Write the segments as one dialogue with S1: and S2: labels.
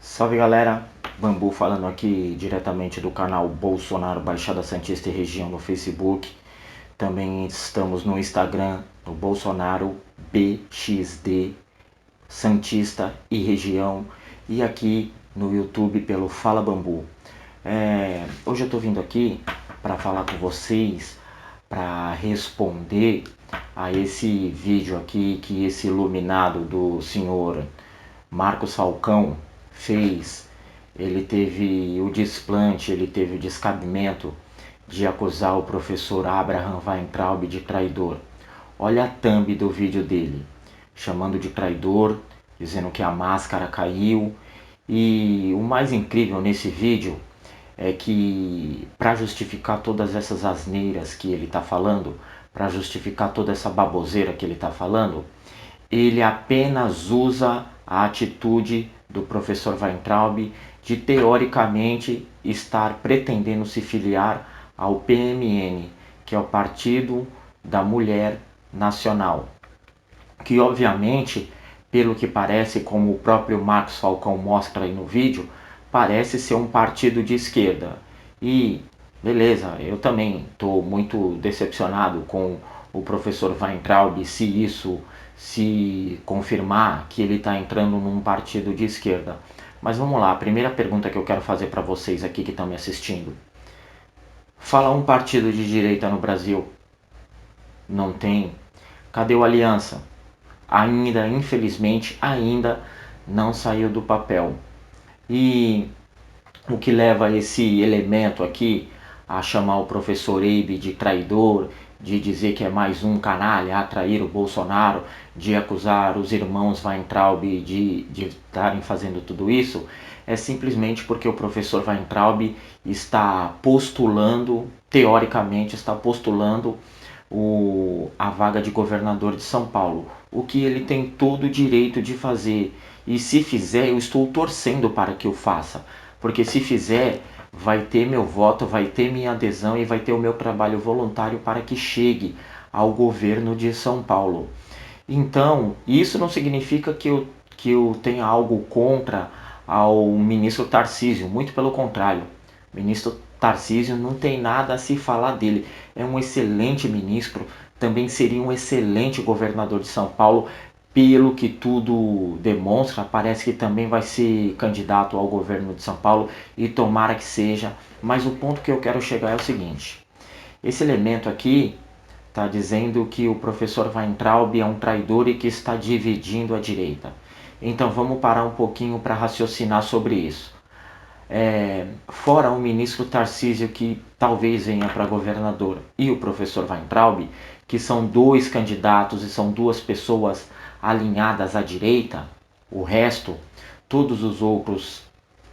S1: Salve galera, Bambu falando aqui diretamente do canal Bolsonaro Baixada Santista e Região no Facebook. Também estamos no Instagram, no Bolsonaro BXD Santista e Região, e aqui no YouTube pelo Fala Bambu. Hoje eu tô vindo aqui para falar com vocês, para responder a esse vídeo aqui que esse iluminado do senhor Marcos Falcão fez. Ele teve o desplante, ele teve o descabimento de acusar o professor Abraham Weintraub de traidor. Olha a thumb do vídeo dele, chamando de traidor, dizendo que a máscara caiu. E o mais incrível nesse vídeo é que, para justificar todas essas asneiras que ele está falando, para justificar toda essa baboseira que ele está falando, ele apenas usa a atitude do professor Weintraub de teoricamente estar pretendendo se filiar ao PMN, que é o Partido da Mulher Nacional, que obviamente, pelo que parece, como o próprio Marcos Falcão mostra aí no vídeo, parece ser um partido de esquerda. E beleza, eu também estou muito decepcionado com o professor Weintraub se confirmar que ele está entrando num partido de esquerda. Mas vamos lá, a primeira pergunta que eu quero fazer para vocês aqui que estão me assistindo. Fala um partido de direita no Brasil. Não tem. Cadê o Aliança? Ainda, infelizmente, ainda não saiu do papel. E o que leva esse elemento aqui a chamar o professor Eibe de traidor, de dizer que é mais um canalha, a trair o Bolsonaro, de acusar os irmãos Weintraub de estarem fazendo tudo isso, é simplesmente porque o professor Weintraub está postulando, teoricamente está postulando a vaga de governador de São Paulo, o que ele tem todo o direito de fazer. E se fizer, eu estou torcendo para que o faça, porque se fizer, vai ter meu voto, vai ter minha adesão e vai ter o meu trabalho voluntário para que chegue ao governo de São Paulo. Então, isso não significa que eu tenha algo contra ao ministro Tarcísio, muito pelo contrário. O ministro Tarcísio não tem nada a se falar dele. É um excelente ministro, também seria um excelente governador de São Paulo. Pelo que tudo demonstra, parece que também vai ser candidato ao governo de São Paulo e tomara que seja. Mas o ponto que eu quero chegar é o seguinte: esse elemento aqui está dizendo que o professor Weintraub é um traidor e que está dividindo a direita. Então vamos parar um pouquinho para raciocinar sobre isso. Fora o ministro Tarcísio, que talvez venha para governador, e o professor Weintraub, que são dois candidatos e são duas pessoas alinhadas à direita, o resto, todos os outros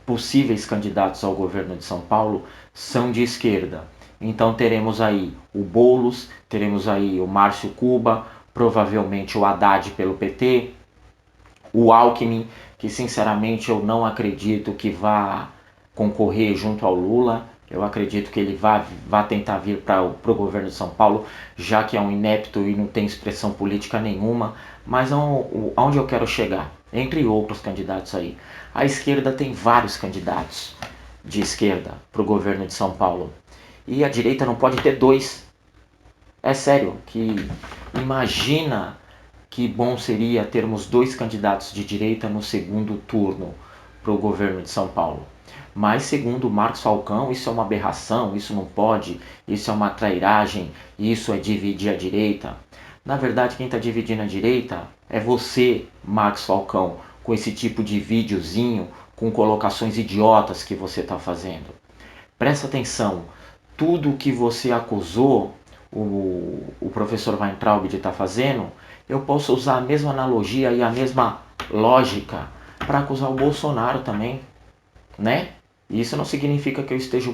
S1: possíveis candidatos ao governo de São Paulo são de esquerda. Então teremos aí o Boulos, teremos aí o Márcio Cuba, provavelmente o Haddad pelo PT, o Alckmin, que sinceramente eu não acredito que vá concorrer junto ao Lula. Eu acredito que ele vá tentar vir para o governo de São Paulo, já que é um inepto e não tem expressão política nenhuma. Mas aonde eu quero chegar? Entre outros candidatos aí. A esquerda tem vários candidatos de esquerda para o governo de São Paulo. E a direita não pode ter dois. É sério, que imagina que bom seria termos dois candidatos de direita no segundo turno para o governo de São Paulo. Mas segundo Marcos Falcão, isso é uma aberração, isso não pode, isso é uma trairagem, isso é dividir a direita. Na verdade, quem está dividindo a direita é você, Marcos Falcão, com esse tipo de videozinho, com colocações idiotas que você está fazendo. Presta atenção, tudo o que você acusou o professor Weintraub de estar fazendo, eu posso usar a mesma analogia e a mesma lógica para acusar o Bolsonaro também, né? Isso não significa que eu esteja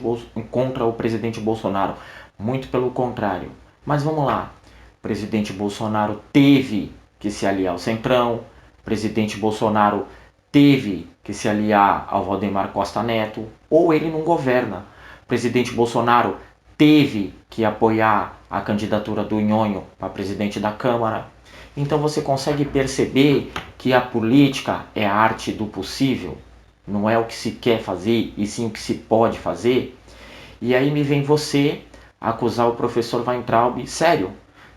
S1: contra o presidente Bolsonaro, muito pelo contrário. Mas vamos lá, o presidente Bolsonaro teve que se aliar ao Centrão, o presidente Bolsonaro teve que se aliar ao Valdemar Costa Neto, ou ele não governa. O presidente Bolsonaro teve que apoiar a candidatura do Nhonho para presidente da Câmara. Então você consegue perceber que a política é a arte do possível? não é o que se quer fazer, e sim o que se pode fazer. E aí me vem você acusar o professor Weintraub, sério,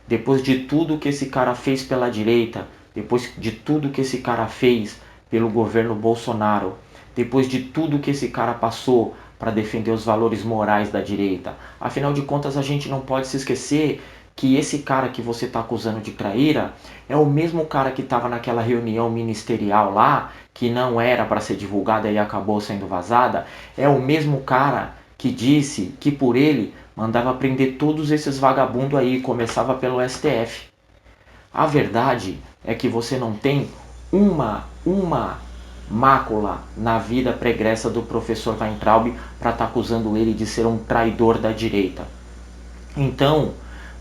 S1: depois de tudo que esse cara fez pela direita, depois de tudo que esse cara fez pelo governo Bolsonaro, depois de tudo que esse cara passou para defender os valores morais da direita. Afinal de contas, a gente não pode se esquecer que esse cara que você está acusando de traíra é o mesmo cara que estava naquela reunião ministerial lá, que não era para ser divulgada e acabou sendo vazada, é o mesmo cara que disse que por ele mandava prender todos esses vagabundos aí, começava pelo STF. A verdade é que você não tem uma mácula na vida pregressa do professor Weintraub para estar acusando ele de ser um traidor da direita. Então,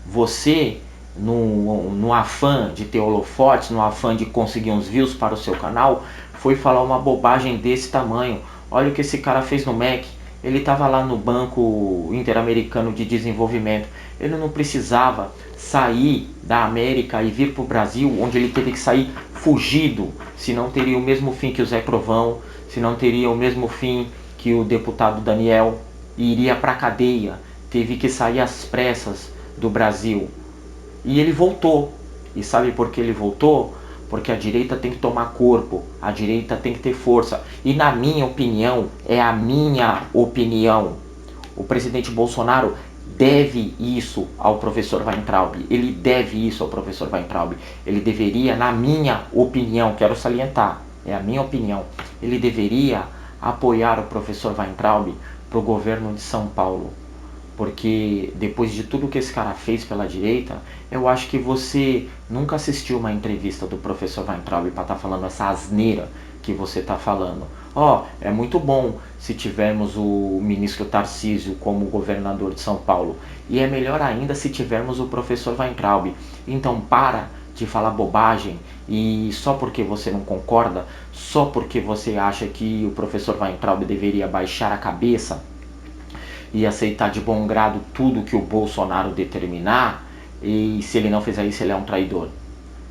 S1: você, no afã de ter holofotes, no afã de conseguir uns views para o seu canal, foi falar uma bobagem desse tamanho. Olha o que esse cara fez no MEC. Ele estava lá no Banco Interamericano de Desenvolvimento. Ele não precisava sair da América e vir para o Brasil, onde ele teve que sair fugido, se não teria o mesmo fim que o Zé Trovão, se não teria o mesmo fim que o deputado Daniel, e iria para a cadeia. Teve que sair às pressas do Brasil. E ele voltou. E sabe por que ele voltou? Porque a direita tem que tomar corpo, a direita tem que ter força. E na minha opinião, é a minha opinião, o presidente Bolsonaro deve isso ao professor Weintraub. Ele deve isso ao professor Weintraub. Ele deveria, na minha opinião, quero salientar, é a minha opinião, ele deveria apoiar o professor Weintraub para o governo de São Paulo. Porque depois de tudo que esse cara fez pela direita, eu acho que você nunca assistiu uma entrevista do professor Weintraub para estar falando essa asneira que você está falando. É muito bom se tivermos o ministro Tarcísio como governador de São Paulo. E é melhor ainda se tivermos o professor Weintraub. Então para de falar bobagem e só porque você não concorda, só porque você acha que o professor Weintraub deveria baixar a cabeça e aceitar de bom grado tudo que o Bolsonaro determinar, e se ele não fizer isso, ele é um traidor.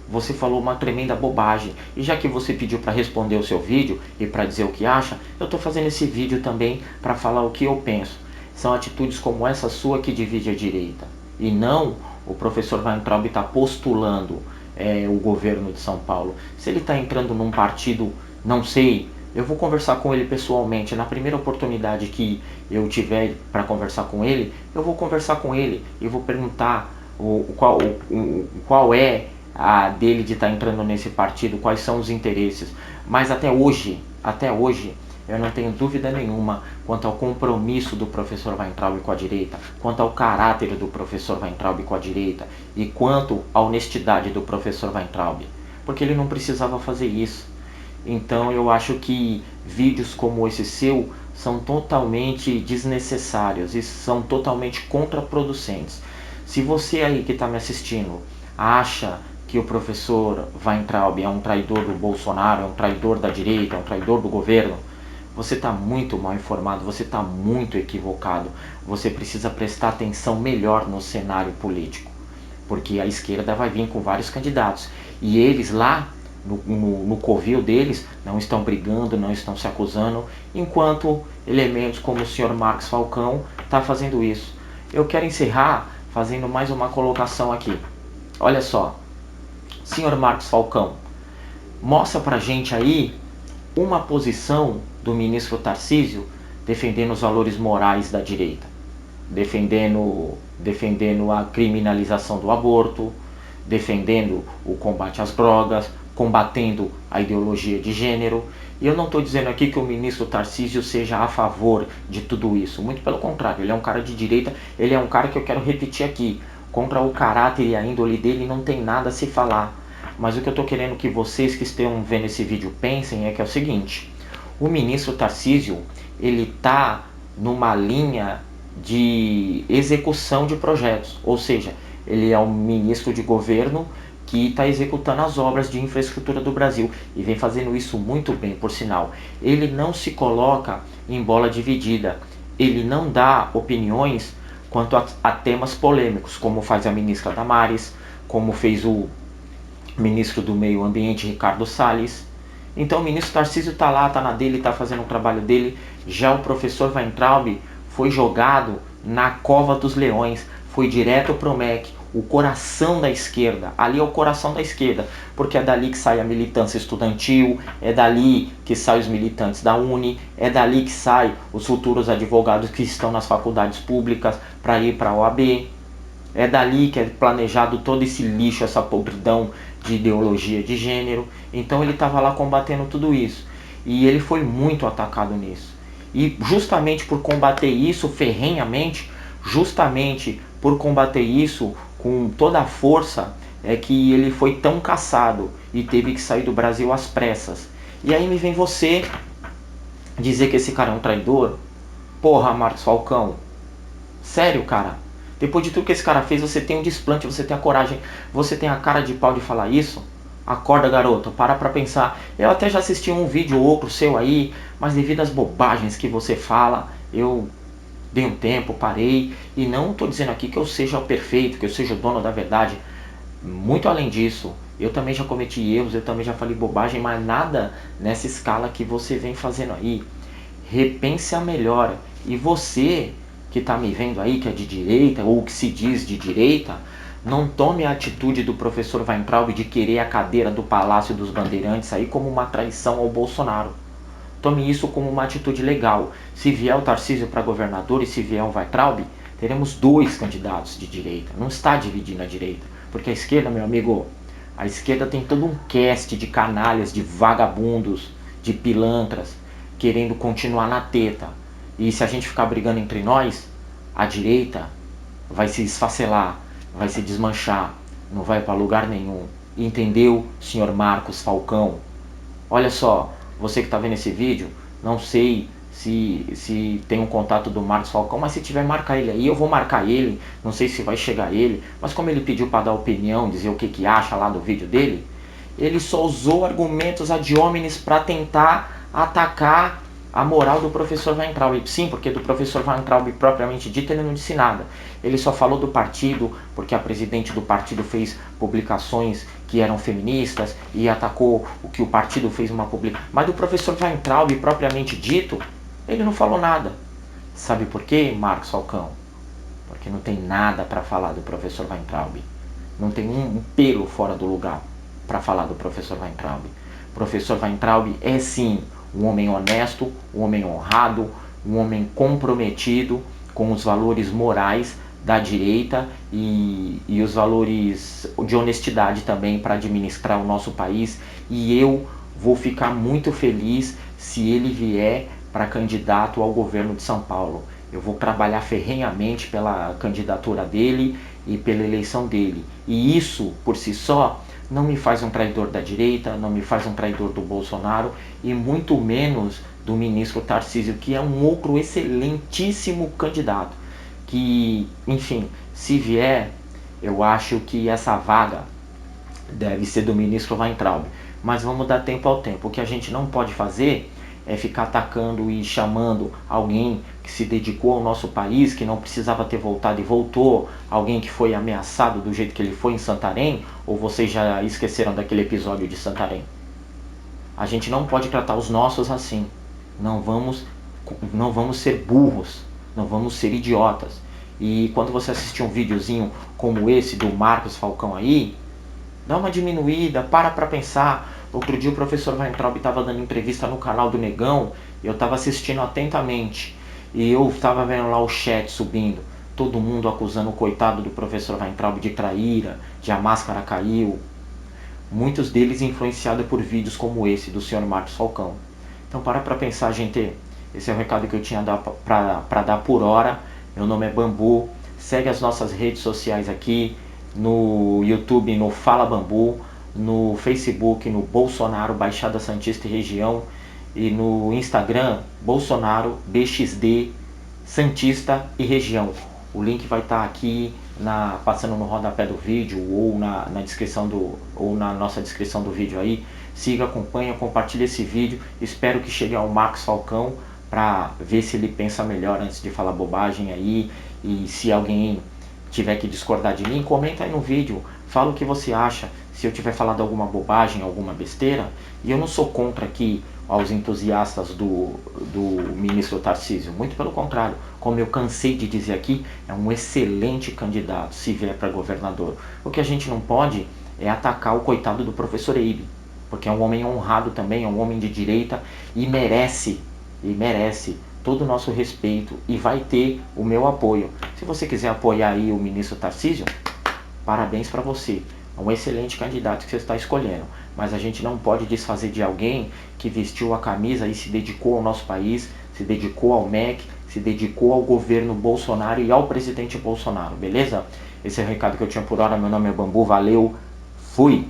S1: Você falou uma tremenda bobagem. E já que você pediu para responder o seu vídeo e para dizer o que acha, eu estou fazendo esse vídeo também para falar o que eu penso. São atitudes como essa sua que divide a direita. E não o professor Weintraub está postulando o governo de São Paulo. Se ele está entrando num partido, não sei, eu vou conversar com ele pessoalmente. Na primeira oportunidade que eu tiver para conversar com ele, eu vou conversar com ele e vou perguntar qual é a dele de estar entrando nesse partido, quais são os interesses. Mas até hoje, eu não tenho dúvida nenhuma quanto ao compromisso do professor Weintraub com a direita, quanto ao caráter do professor Weintraub com a direita e quanto à honestidade do professor Weintraub, porque ele não precisava fazer isso. Então eu acho que vídeos como esse seu são totalmente desnecessários e são totalmente contraproducentes. Se você aí que está me assistindo acha que o professor Weintraub é um traidor do Bolsonaro, é um traidor da direita, é um traidor do governo, você está muito mal informado, você está muito equivocado. Você precisa prestar atenção melhor no cenário político, porque a esquerda vai vir com vários candidatos e eles lá no covil deles não estão brigando, não estão se acusando, enquanto elementos como o senhor Marcos Falcão está fazendo isso. Eu quero encerrar fazendo mais uma colocação aqui. Olha só, senhor Marcos Falcão, mostra pra gente aí uma posição do ministro Tarcísio defendendo os valores morais da direita, defendendo a criminalização do aborto, defendendo o combate às drogas, combatendo a ideologia de gênero. E eu não estou dizendo aqui que o ministro Tarcísio seja a favor de tudo isso, muito pelo contrário, ele é um cara de direita, ele é um cara que eu quero repetir aqui, contra o caráter e a índole dele não tem nada a se falar. Mas o que eu estou querendo que vocês que estão vendo esse vídeo pensem é que é o seguinte: o ministro Tarcísio, ele está numa linha de execução de projetos, ou seja, ele é um ministro de governo que está executando as obras de infraestrutura do Brasil e vem fazendo isso muito bem, por sinal. Ele não se coloca em bola dividida, ele não dá opiniões quanto a temas polêmicos, como faz a ministra Damares, como fez o ministro do Meio Ambiente, Ricardo Salles. Então o ministro Tarcísio tá lá, tá na dele, tá fazendo o trabalho dele. Já o professor Weintraub foi jogado na cova dos leões, foi direto pro MEC, o coração da esquerda. Ali é o coração da esquerda, porque é dali que sai a militância estudantil, é dali que saem os militantes da Uni, é dali que saem os futuros advogados que estão nas faculdades públicas para ir para a OAB. É dali que é planejado todo esse lixo, essa podridão de ideologia de gênero. Então ele estava lá combatendo tudo isso. E ele foi muito atacado nisso. E justamente por combater isso ferrenhamente, justamente por combater isso com toda a força, é que ele foi tão caçado e teve que sair do Brasil às pressas. E aí me vem você dizer que esse cara é um traidor? Porra, Marcos Falcão. Sério, cara? Depois de tudo que esse cara fez, você tem um desplante, você tem a coragem, você tem a cara de pau de falar isso? Acorda, garoto, para pra pensar. Eu até já assisti um vídeo ou outro seu aí, mas devido às bobagens que você fala, eu dei um tempo, parei. E não estou dizendo aqui que eu seja o perfeito, que eu seja o dono da verdade. Muito além disso, eu também já cometi erros, eu também já falei bobagem, mas nada nessa escala que você vem fazendo aí. Repense a melhor. E você que está me vendo aí, que é de direita, ou que se diz de direita, não tome a atitude do professor Weintraub de querer a cadeira do Palácio dos Bandeirantes aí como uma traição ao Bolsonaro. Tome isso como uma atitude legal. Se vier o Tarcísio para governador e se vier o Weintraub, teremos 2 candidatos de direita. Não está dividindo a direita. Porque a esquerda, meu amigo, a esquerda tem todo um cast de canalhas, de vagabundos, de pilantras, querendo continuar na teta. E se a gente ficar brigando entre nós, a direita vai se esfacelar, vai se desmanchar, não vai para lugar nenhum. Entendeu, senhor Marcos Falcão? Olha só, você que está vendo esse vídeo, não sei se tem um contato do Marcos Falcão, mas se tiver, marca ele aí, eu vou marcar ele, não sei se vai chegar ele, mas como ele pediu para dar opinião, dizer o que acha lá do vídeo dele, ele só usou argumentos ad hominem para tentar atacar a moral do professor Weintraub. Sim, porque do professor Weintraub propriamente dito ele não disse nada. Ele só falou do partido, porque a presidente do partido fez publicações que eram feministas e atacou o que o partido fez uma publicação. Mas do professor Weintraub propriamente dito, ele não falou nada. Sabe por quê, Marcos Falcão? Porque não tem nada para falar do professor Weintraub. Não tem um pelo fora do lugar para falar do professor Weintraub. O professor Weintraub é sim um homem honesto, um homem honrado, um homem comprometido com os valores morais da direita e os valores de honestidade também para administrar o nosso país. E eu vou ficar muito feliz se ele vier para candidato ao governo de São Paulo. Eu vou trabalhar ferrenhamente pela candidatura dele e pela eleição dele. E isso, por si só, não me faz um traidor da direita, não me faz um traidor do Bolsonaro e muito menos do ministro Tarcísio, que é um outro excelentíssimo candidato. Que, enfim, se vier, eu acho que essa vaga deve ser do ministro Weintraub. Mas vamos dar tempo ao tempo. O que a gente não pode fazer é ficar atacando e chamando alguém que se dedicou ao nosso país, que não precisava ter voltado e voltou, alguém que foi ameaçado do jeito que ele foi em Santarém, ou vocês já esqueceram daquele episódio de Santarém? A gente não pode tratar os nossos assim. Não vamos ser burros, não vamos ser idiotas. E quando você assistir um videozinho como esse do Marcos Falcão aí, dá uma diminuída, para pensar. Outro dia o professor Weintraub estava dando entrevista no canal do Negão, eu estava assistindo atentamente, e eu estava vendo lá o chat subindo, todo mundo acusando o coitado do professor Weintraub de traíra, de a máscara caiu, muitos deles influenciados por vídeos como esse do senhor Marcos Falcão. Então para pensar, gente, esse é o recado que eu tinha para dar por hora. Meu nome é Bambu, segue as nossas redes sociais aqui, no YouTube, no Fala Bambu, no Facebook, no Bolsonaro, Baixada Santista e Região, e no Instagram, Bolsonaro, BXD, Santista e Região. O link vai estar aqui passando no rodapé do vídeo ou na descrição ou na nossa descrição do vídeo aí. Siga, acompanha, compartilha esse vídeo. Espero que chegue ao Marcos Falcão para ver se ele pensa melhor antes de falar bobagem aí. E se alguém tiver que discordar de mim, comenta aí no vídeo, fala o que você acha. se eu tiver falado alguma bobagem, alguma besteira, e eu não sou contra aqui aos entusiastas do ministro Tarcísio, muito pelo contrário, como eu cansei de dizer aqui, é um excelente candidato se vier para governador. O que a gente não pode é atacar o coitado do professor Eibe, porque é um homem honrado também, é um homem de direita e merece todo o nosso respeito e vai ter o meu apoio. Se você quiser apoiar aí o ministro Tarcísio, parabéns para você. É um excelente candidato que você está escolhendo. Mas a gente não pode desfazer de alguém que vestiu a camisa e se dedicou ao nosso país, se dedicou ao MEC, se dedicou ao governo Bolsonaro e ao presidente Bolsonaro, beleza? Esse é o recado que eu tinha por hora. Meu nome é Bambu, valeu, fui!